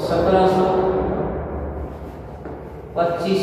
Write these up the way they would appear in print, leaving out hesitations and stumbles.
1725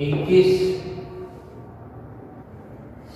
21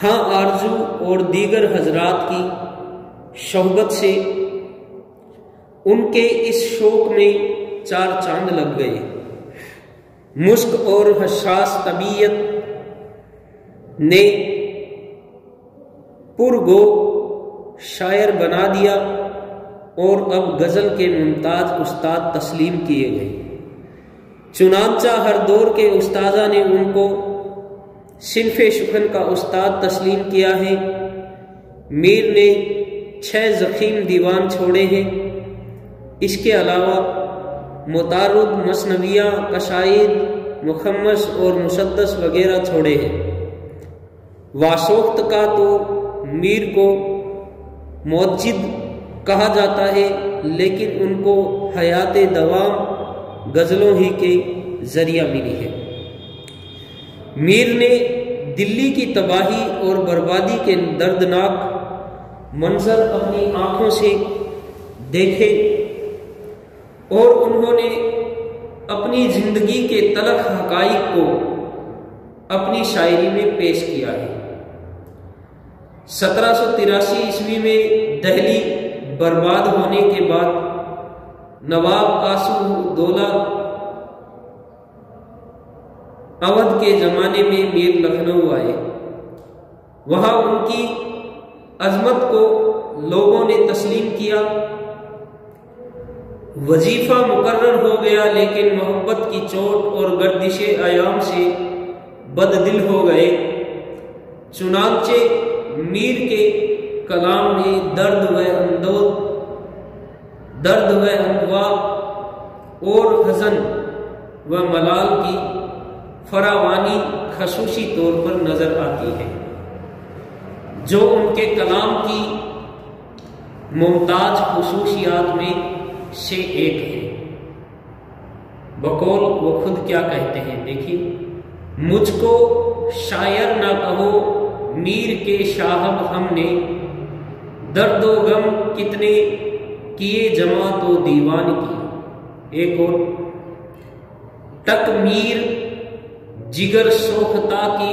خاں آرزو اور دیگر حضرات کی صحبت سے ان کے اس شوق میں چار چاند لگ گئے۔ مشک اور حساس طبیعت نے پرگو شاعر بنا دیا اور اب غزل کے ممتاز استاد تسلیم کیے گئے۔ چنانچہ ہر دور کے استاذہ نے ان کو صنف شکن کا استاد تسلیم کیا ہے۔ میر نے 6 ضخیم دیوان چھوڑے ہیں۔ اس کے علاوہ متعارض، مثنویہ، قصائد، مخمس اور مسدس وغیرہ چھوڑے ہیں۔ واسوخت کا تو میر کو موجد کہا جاتا ہے، لیکن ان کو حیات دوام غزلوں ہی کے ذریعہ ملی ہے۔ میر نے دلی کی تباہی اور بربادی کے دردناک منظر اپنی آنکھوں سے دیکھے اور انہوں نے اپنی زندگی کے تلخ حقائق کو اپنی شاعری میں پیش کیا ہے۔ 1783 عیسوی میں دہلی برباد ہونے کے بعد نواب قاسم دولہ اودھ کے زمانے میں میر لکھنؤ آئے۔ وہاں ان کی عظمت کو لوگوں نے تسلیم کیا۔ وظیفہ مقرر ہو گیا، لیکن محبت کی چوٹ اور گردش ایام سے بددل ہو گئے۔ چنانچہ میر کے کلام نے درد و اندوہ اور حزن و ملال کی فراوانی خصوصی طور پر نظر آتی ہے، جو ان کے کلام کی ممتاز خصوصیات میں سے ایک ہے۔ بقول وہ خود کیا کہتے ہیں، دیکھیے: مجھ کو شاعر نہ کہو میر کے صاحب، ہم نے درد و غم کتنے کیے جمع تو دیوان کی۔ ایک اور: تک میر جگر سوختہ کی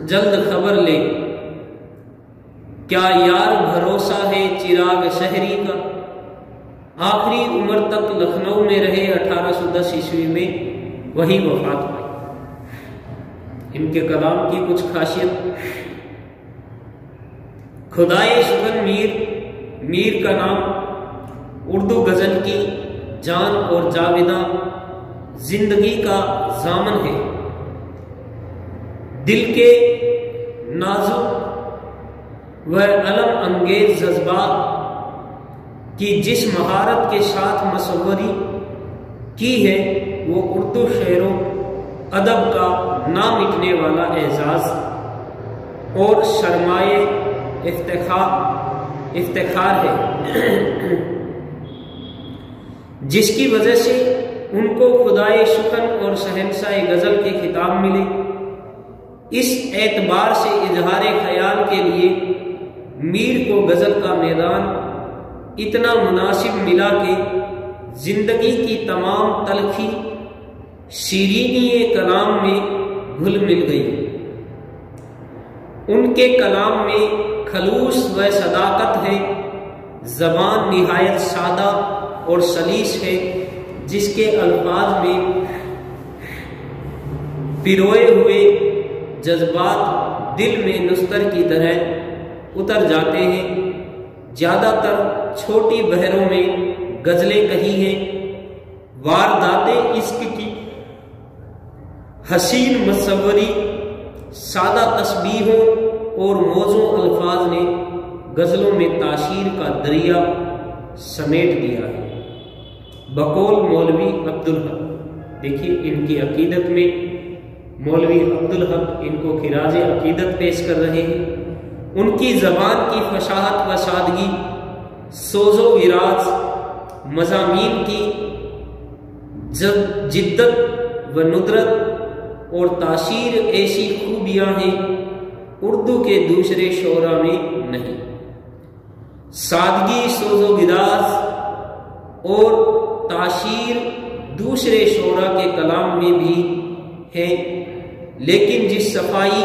جلد خبر لے، کیا یار بھروسہ ہے چراغ شہری کا۔ آخری عمر تک لکھنؤ میں رہے، 1810 عیسوی میں وہی وفات پائی۔ ان کے کلام کی کچھ خاصیت: خدائے سخن میر کا نام اردو غزل کی جان اور جاویداں زندگی کا ضامن ہے۔ دل کے نازک و الم انگیز جذبات کی جس مہارت کے ساتھ مصوری کی ہے، وہ اردو شعر و ادب کا نہ مٹنے والا اعزاز اور سرمایہ افتخار ہے، جس کی وجہ سے ان کو خدائے شکن اور شہنشاہ غزل کے خطاب ملے۔ اس اعتبار سے اظہار خیال کے لیے میر کو غزل کا میدان اتنا مناسب ملا کہ زندگی کی تمام تلخی شیرینی کلام میں گھل مل گئی۔ ان کے کلام میں خلوص و صداقت ہے، زبان نہایت سادہ اور سلیس ہے، جس کے الفاظ میں پروئے ہوئے جذبات دل میں نستر کی طرح اتر جاتے ہیں۔ زیادہ تر چھوٹی بحروں میں غزلیں کہی ہیں۔ واردات عشق کی حسین مصوری، سادہ تشبیہوں اور موزوں الفاظ نے غزلوں میں تاثیر کا دریا سمیٹ دیا ہے۔ بقول مولوی عبدالحق، دیکھیے ان کی عقیدت میں مولوی عبدالحق ان کو خراج عقیدت پیش کر رہے ہیں۔ ان کی زبان کی فصاحت و سادگی، سوز و وراز، مضامین کی جدت و ندرت اور تاثیر ایسی خوبیاں ہیں اردو کے دوسرے شعراء میں نہیں۔ سادگی، سوز و گراز اور تاثیر دوسرے شعراء کے کلام میں بھی ہے، لیکن جس صفائی،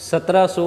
1700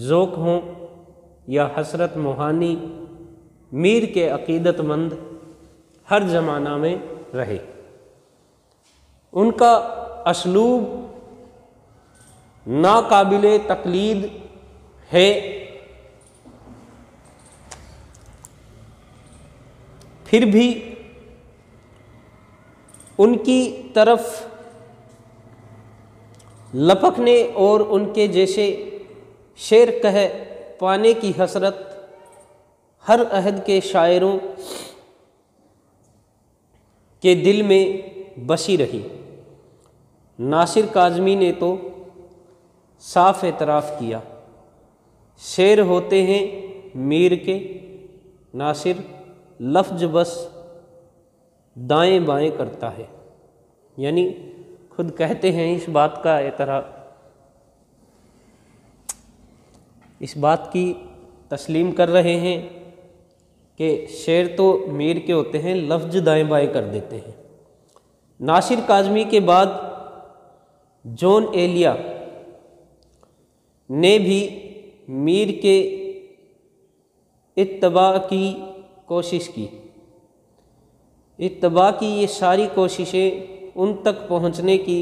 ذوق ہوں یا حسرت موہانی، میر کے عقیدت مند ہر زمانہ میں رہے۔ ان کا اسلوب ناقابل تقلید ہے، پھر بھی ان کی طرف لپکنے اور ان کے جیسے شعر کہہ پانے کی حسرت ہر عہد کے شاعروں کے دل میں بسی رہی۔ ناصر کاظمی نے تو صاف اعتراف کیا، شعر ہوتے ہیں میر کے، ناصر لفظ بس دائیں بائیں کرتا ہے، یعنی خود کہتے ہیں اس بات کا اعتراف، اس بات کی تسلیم کر رہے ہیں کہ شعر تو میر کے ہوتے ہیں، لفظ دائیں بائیں کر دیتے ہیں۔ ناصر کاظمی کے بعد جون ایلیا نے بھی میر کے اتباع کی کوشش کی۔ اتباع کی یہ ساری کوششیں ان تک پہنچنے کی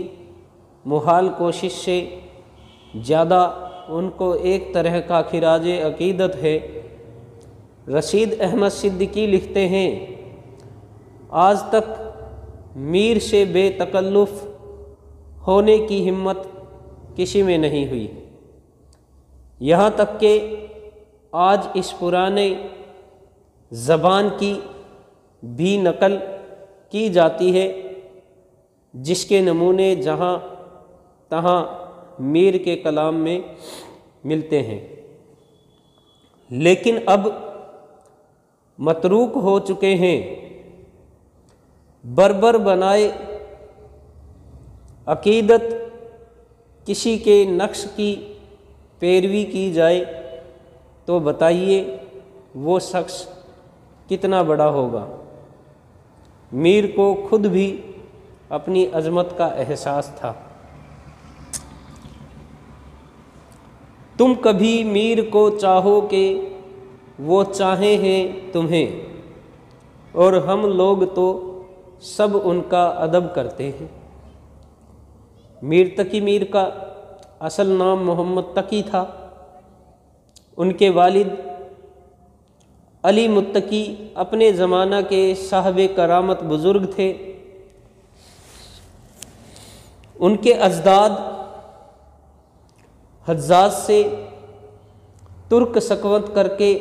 محال کوشش سے زیادہ ان کو ایک طرح کا خراج عقیدت ہے۔ رشید احمد صدیقی لکھتے ہیں، آج تک میر سے بے تکلف ہونے کی ہمت کسی میں نہیں ہوئی، یہاں تک کہ آج اس پرانے زبان کی بھی نقل کی جاتی ہے جس کے نمونے جہاں تہاں میر کے کلام میں ملتے ہیں، لیکن اب متروک ہو چکے ہیں۔ بربر بنائے عقیدت کسی کے نقش کی پیروی کی جائے تو بتائیے وہ شخص کتنا بڑا ہوگا۔ میر کو خود بھی اپنی عظمت کا احساس تھا۔ تم کبھی میر کو چاہو کہ وہ چاہے ہیں تمہیں، اور ہم لوگ تو سب ان کا ادب کرتے ہیں۔ میر تقی میر کا اصل نام محمد تقی تھا۔ ان کے والد علی متقی اپنے زمانہ کے صاحب کرامت بزرگ تھے۔ ان کے اجداد حجاز سے ترک سکوت کر کے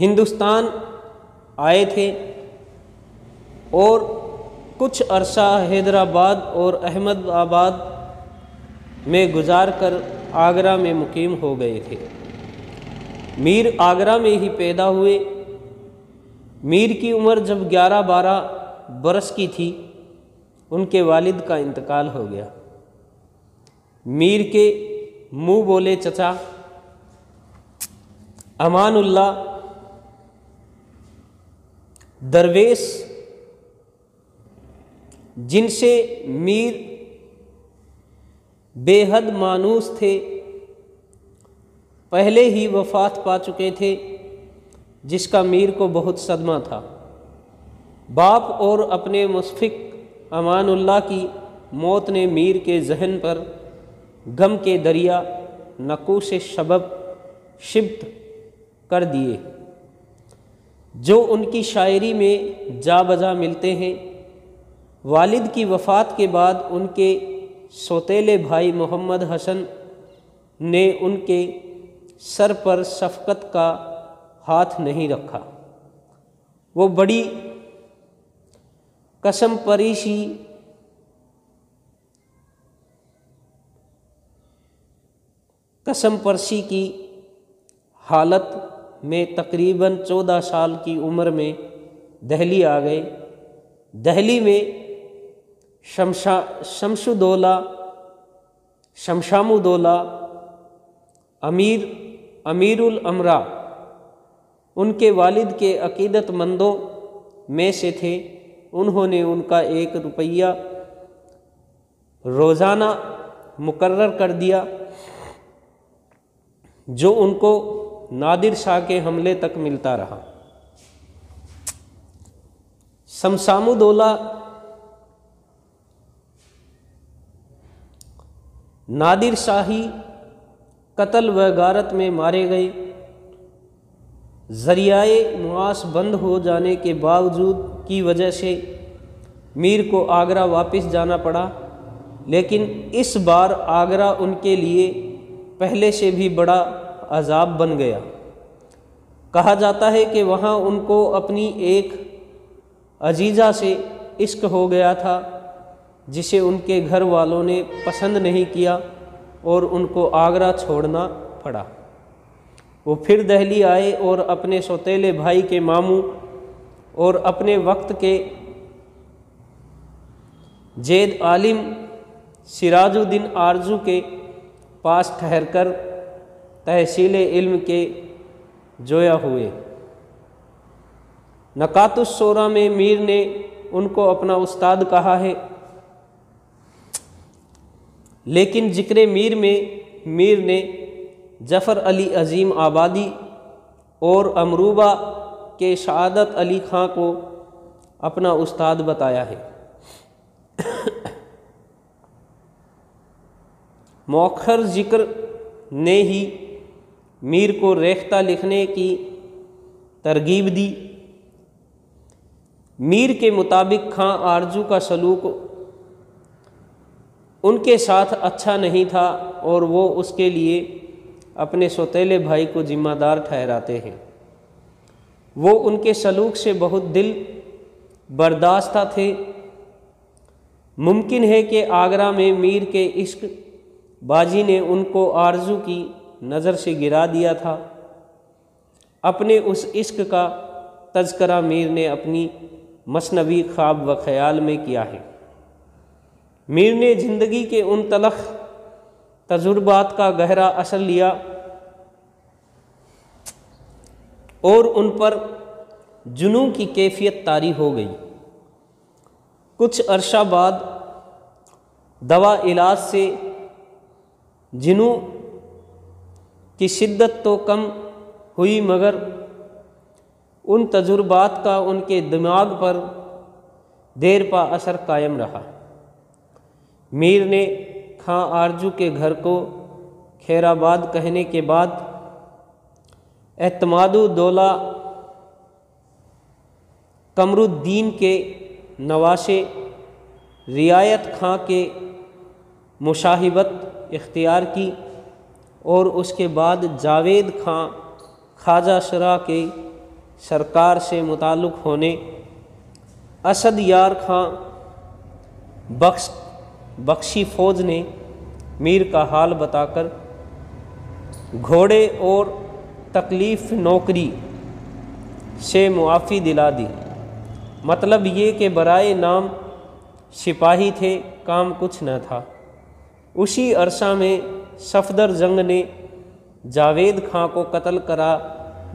ہندوستان آئے تھے اور کچھ عرصہ حیدرآباد اور احمد آباد میں گزار کر آگرہ میں مقیم ہو گئے تھے۔ میر آگرہ میں ہی پیدا ہوئے۔ میر کی عمر جب 11-12 برس کی تھی ان کے والد کا انتقال ہو گیا۔ میر کے منہ بولے چچا امان اللہ درویش، جن سے میر بے حد مانوس تھے، پہلے ہی وفات پا چکے تھے، جس کا میر کو بہت صدمہ تھا۔ باپ اور اپنے مشفق امان اللہ کی موت نے میر کے ذہن پر غم کے دریا نقوش شبت کر دیے، جو ان کی شاعری میں جا بجا ملتے ہیں۔ والد کی وفات کے بعد ان کے سوتیلے بھائی محمد حسن نے ان کے سر پر شفقت کا ہاتھ نہیں رکھا۔ وہ بڑی قسم پرسی کی حالت میں تقریباً 14 سال کی عمر میں دہلی آ گئے۔ دہلی میں شمشامودولہ امیر الامراء ان کے والد کے عقیدت مندوں میں سے تھے۔ انہوں نے ان کا 1 روپیہ روزانہ مقرر کر دیا جو ان کو نادر شاہ کے حملے تک ملتا رہا۔ سمسام الدولہ نادر شاہی قتل و غارت میں مارے گئے۔ ذریعہ معاش بند ہو جانے کے باوجود کی وجہ سے میر کو آگرہ واپس جانا پڑا، لیکن اس بار آگرہ ان کے لیے پہلے سے بھی بڑا عذاب بن گیا۔ کہا جاتا ہے کہ وہاں ان کو اپنی ایک عزیزہ سے عشق ہو گیا تھا جسے ان کے گھر والوں نے پسند نہیں کیا اور ان کو آگرہ چھوڑنا پڑا۔ وہ پھر دہلی آئے اور اپنے سوتیلے بھائی کے ماموں اور اپنے وقت کے جید عالم سراج الدین آرزو کے پاس ٹھہر کر تحصیل علم کے جویا ہوئے۔ نکات الشورى میں میر نے ان کو اپنا استاد کہا ہے، لیکن ذکر میر میں میر نے ظفر علی عظیم آبادی اور امروبہ کے سعادت علی خاں کو اپنا استاد بتایا ہے۔ مؤخر ذکر نے ہی میر کو ریختہ لکھنے کی ترغیب دی۔ میر کے مطابق خاں آرزو کا سلوک ان کے ساتھ اچھا نہیں تھا اور وہ اس کے لیے اپنے سوتیلے بھائی کو ذمہ دار ٹھہراتے ہیں۔ وہ ان کے سلوک سے بہت دل برداشتہ تھے۔ ممکن ہے کہ آگرہ میں میر کے عشق بازی نے ان کو آرزو کی نظر سے گرا دیا تھا۔ اپنے اس عشق کا تذکرہ میر نے اپنی مثنوی خواب و خیال میں کیا ہے۔ میر نے زندگی کے ان تلخ تجربات کا گہرا اثر لیا اور ان پر جنوں کی کیفیت طاری ہو گئی۔ کچھ عرصہ بعد دوا علاج سے جنوں کی شدت تو کم ہوئی، مگر ان تجربات کا ان کے دماغ پر دیر پا اثر قائم رہا۔ میر نے خاں آرزو کے گھر کو خیر آباد کہنے کے بعد اعتماد الدولہ قمر الدین کے نواسے رعایت خاں کے مشاہبت اختیار کی اور اس کے بعد جاوید خاں خواجہ سرا کے سرکار سے متعلق ہونے اسد یار خاں بخشی فوج نے میر کا حال بتا کر گھوڑے اور تکلیف نوکری سے معافی دلا دی۔ مطلب یہ کہ برائے نام سپاہی تھے، کام کچھ نہ تھا۔ اسی عرصہ میں صفدر جنگ نے جاوید خاں کو قتل کرا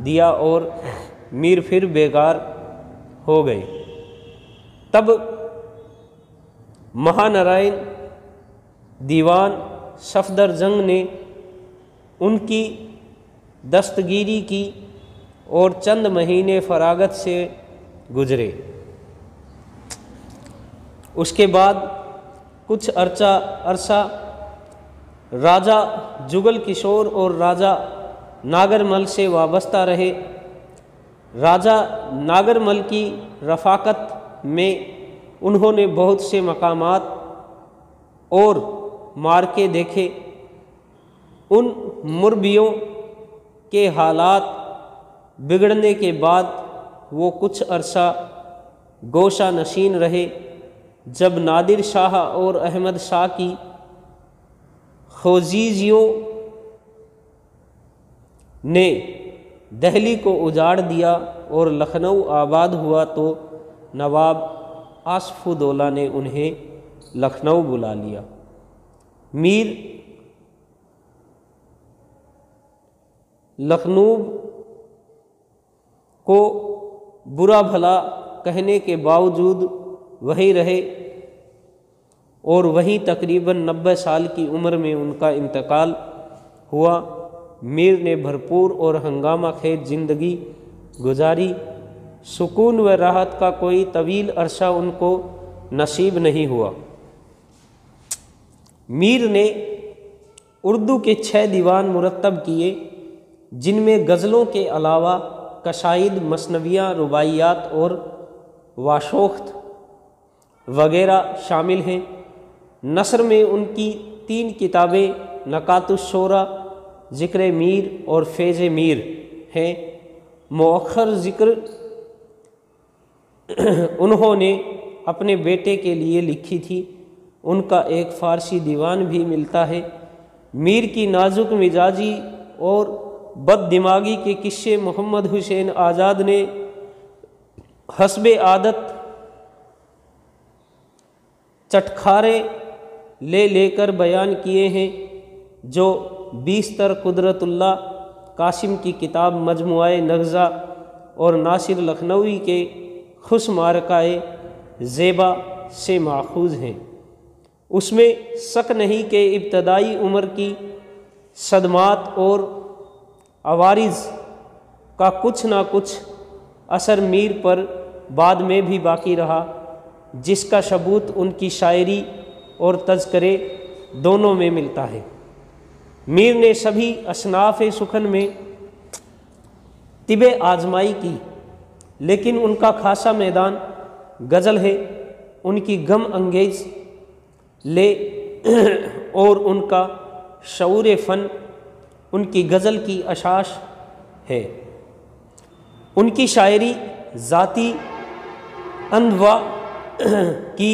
دیا اور میر پھر بیگار ہو گئے۔ تب مہانارائن دیوان صفدر جنگ نے ان کی دستگیری کی اور چند مہینے فراغت سے گزرے۔ اس کے بعد کچھ عرصہ راجہ جگل کشور اور راجہ ناگرمل سے وابستہ رہے۔ راجہ ناگرمل کی رفاقت میں انہوں نے بہت سے مقامات اور مارکے دیکھے۔ ان مربیوں کے حالات بگڑنے کے بعد وہ کچھ عرصہ گوشہ نشین رہے۔ جب نادر شاہ اور احمد شاہ کی خوزیزیوں نے دہلی کو اجاڑ دیا اور لکھنؤ آباد ہوا تو نواب آصف الدولہ نے انہیں لکھنؤ بلا لیا۔ میر لکھنؤ کو برا بھلا کہنے کے باوجود وہیں رہے۔ اور وہیں تقریباً 90 سال کی عمر میں ان کا انتقال ہوا۔ میر نے بھرپور اور ہنگامہ خیز زندگی گزاری، سکون و راحت کا کوئی طویل عرصہ ان کو نصیب نہیں ہوا۔ میر نے اردو کے 6 دیوان مرتب کیے، جن میں غزلوں کے علاوہ قصائد، مثنویاں، رباعیات اور واشوخت وغیرہ شامل ہیں۔ نثر میں ان کی 3 کتابیں نکات الشعراء، ذکر میر اور فیض میر ہیں۔ مؤخر ذکر انہوں نے اپنے بیٹے کے لیے لکھی تھی، ان کا ایک فارسی دیوان بھی ملتا ہے۔ میر کی نازک مزاجی اور بد دماغی کے قصے محمد حسین آزاد نے حسب عادت چٹخارے لے کر بیان کیے ہیں، جو بیستر قدرت اللہ قاسم کی کتاب مجموعہ نغزہ اور ناصر لکھنوی کے خس معرکہ زیبا سے ماخوذ ہیں۔ اس میں شک نہیں کہ ابتدائی عمر کی صدمات اور عوارض کا کچھ نہ کچھ اثر میر پر بعد میں بھی باقی رہا، جس کا ثبوت ان کی شاعری اور تذکرے دونوں میں ملتا ہے۔ میر نے سبھی اصناف سخن میں طب آزمائی کی، لیکن ان کا خاصا میدان غزل ہے۔ ان کی غم انگیز لے اور ان کا شعور فن ان کی غزل کی اشاش ہے۔ ان کی شاعری ذاتی انواع کی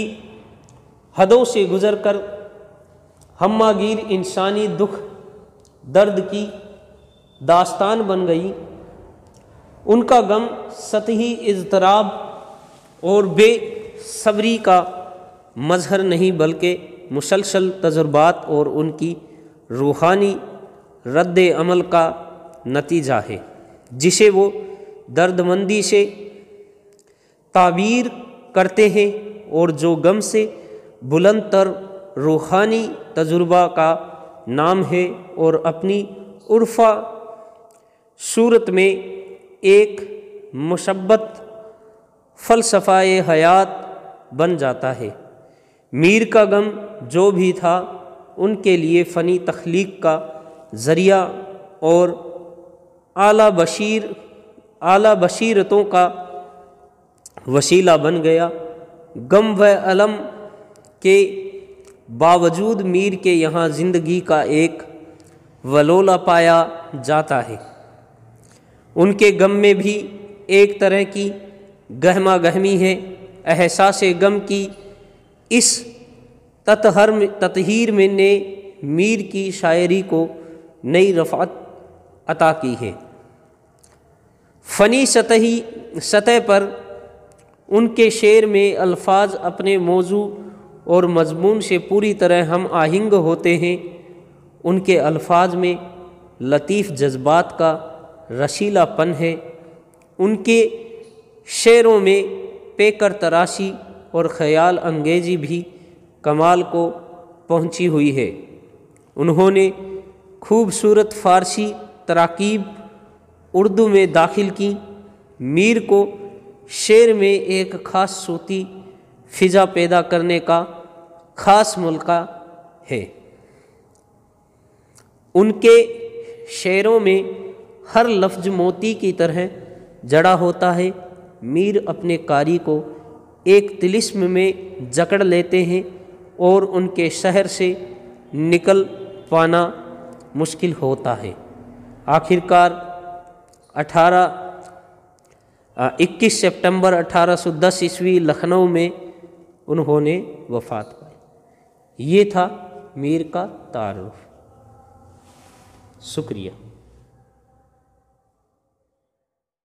حدوں سے گزر کر ہمہ گیر انسانی دکھ درد کی داستان بن گئی۔ ان کا غم سطحی اضطراب اور بے صبری کا مظہر نہیں، بلکہ مسلسل تجربات اور ان کی روحانی رد عمل کا نتیجہ ہے، جسے وہ دردمندی سے تعبیر کرتے ہیں اور جو غم سے بلند تر روحانی تجربہ کا نام ہے اور اپنی عرفہ صورت میں ایک مثبت فلسفہ حیات بن جاتا ہے۔ میر کا غم جو بھی تھا، ان کے لیے فنی تخلیق کا ذریعہ اور اعلیٰ بصیرتوں کا وسیلہ بن گیا۔ غم و الم کے باوجود میر کے یہاں زندگی کا ایک ولولہ پایا جاتا ہے۔ ان کے غم میں بھی ایک طرح کی گہمہ گہمی ہے۔ احساس غم کی اس تطہیر میں نے میر کی شاعری کو نئی رفعت عطا کی ہے۔ فنی سطح پر ان کے شعر میں الفاظ اپنے موضوع اور مضمون سے پوری طرح ہم آہنگ ہوتے ہیں۔ ان کے الفاظ میں لطیف جذبات کا رسیلا پن ہے۔ ان کے شعروں میں پیکر تراشی اور خیال انگیزی بھی کمال کو پہنچی ہوئی ہے۔ انہوں نے خوبصورت فارسی تراکیب اردو میں داخل کی۔ میر کو شعر میں ایک خاص صوتی فضا پیدا کرنے کا خاص ملکہ ہے۔ ان کے شعروں میں ہر لفظ موتی کی طرح جڑا ہوتا ہے۔ میر اپنے قاری کو ایک طلسم میں جکڑ لیتے ہیں اور ان کے شہر سے نکل پانا مشکل ہوتا ہے۔ آخرکار 21 سپتمبر 1810 عیسوی لکھنؤ میں انہوں نے وفات پائی۔ یہ تھا میر کا تعارف۔ شکریہ۔